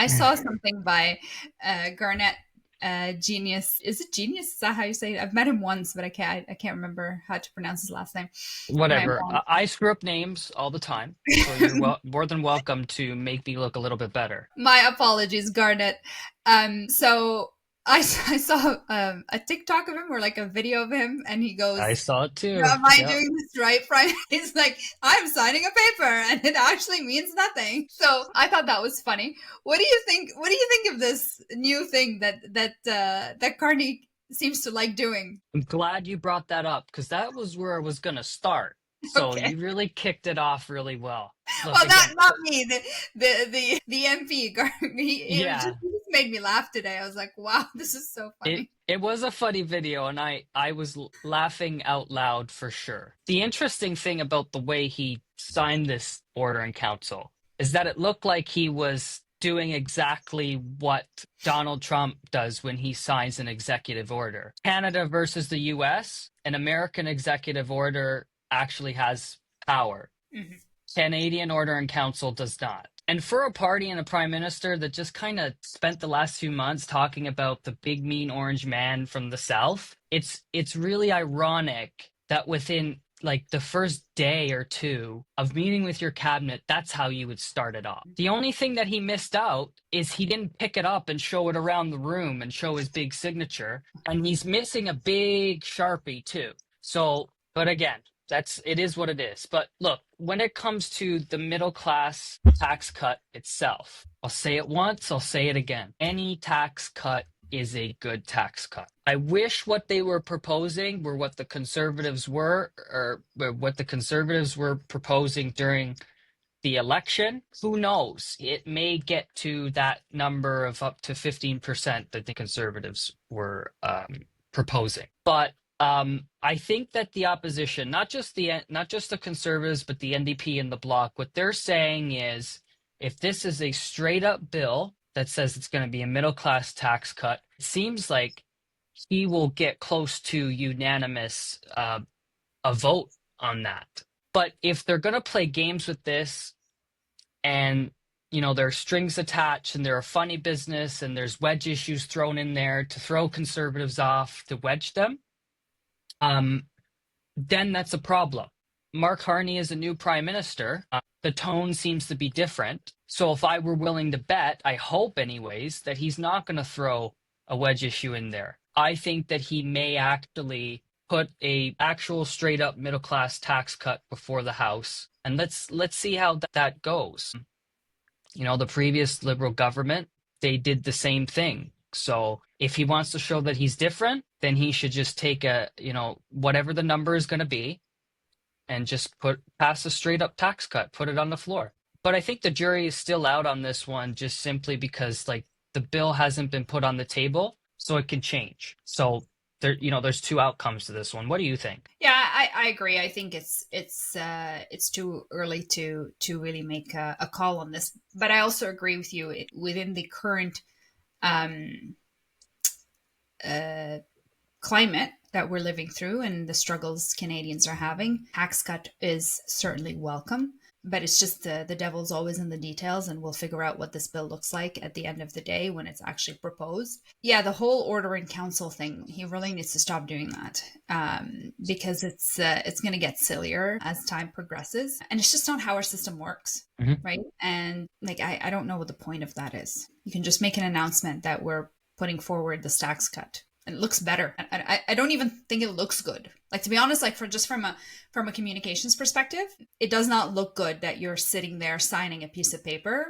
I saw something by Garnett Genius. Is it Genius? Is that how you say it? I've met him once, but I can't remember how to pronounce his last name. My Whatever. mom. I screw up names all the time, so you're more than welcome to make me look a little bit better. My apologies, Garnet. So I saw a TikTok of him or like a video of him, and he I goes, saw it "Yeah, too. am I Yep. doing this right, Friday?" He's like, "I'm signing a paper, and it actually means nothing." So I thought that was funny. What do you think? What do you think of this new thing that Carney seems to like doing? I'm glad you brought that up because that was where I was gonna start. So Okay. you really kicked it off really well. Look Well, again. not me, the MP. Yeah, He just made me laugh today. I was like, wow, this is so funny. it was a funny video, and I was laughing out loud for sure. The interesting thing about the way he signed this order in council is that it looked like he was doing exactly what Donald Trump does when he signs an executive order. Canada versus the US, an American executive order actually has power. Mhm. Canadian order in council does not. And for a party and a prime minister that just kind of spent the last few months talking about the big mean orange man from the south, it's really ironic that within like the first day or two of meeting with your cabinet, that's how you would start it off. The only thing that he missed out is he didn't pick it up and show it around the room and show his big signature. And he's missing a big Sharpie too. So, but again, that's it is what it is. But look, when it comes to the middle class tax cut itself, I'll say it once, I'll say it again. Any tax cut is a good tax cut. I wish what they were proposing were what the conservatives were, or what the conservatives were proposing during the election. Who knows? It may get to that number of up to 15% that the conservatives were proposing. But I think that the opposition, not just the conservatives, but the NDP and the Bloc, what they're saying is, if this is a straight up bill that says it's going to be a middle class tax cut, it seems like he will get close to unanimous a vote on that. But if they're going to play games with this, and there are strings attached, and they're a funny business, and there's wedge issues thrown in there to throw conservatives off, to wedge them, um, then that's a problem. Mark Carney is a new prime minister. The tone seems to be different. So if I were willing to bet, I hope anyways, that he's not going to throw a wedge issue in there. I think that he may actually put a actual straight up middle class tax cut before the House, and let's see how that goes. The previous Liberal government, they did the same thing. So if he wants to show that he's different, then he should just take whatever the number is going to be, and just pass a straight up tax cut, put it on the floor. But I think the jury is still out on this one, just simply because like the bill hasn't been put on the table, so it can change. So there's two outcomes to this one. What do you think? Yeah, I agree. I think it's too early to really make a call on this. But I also agree with you within the current um, uh, climate that we're living through and the struggles Canadians are having. Tax cut is certainly welcome, but it's just the devil's always in the details, and we'll figure out what this bill looks like at the end of the day when it's actually proposed. Yeah, the whole order in council thing, he really needs to stop doing that, because it's going to get sillier as time progresses, and it's just not how our system works. Mhm. Right. And like, I don't know what the point of that is. You can just make an announcement that we're putting forward this tax cut. And it looks better. I don't even think it looks good. Like, to be honest, like from a communications perspective, it does not look good that you're sitting there signing a piece of paper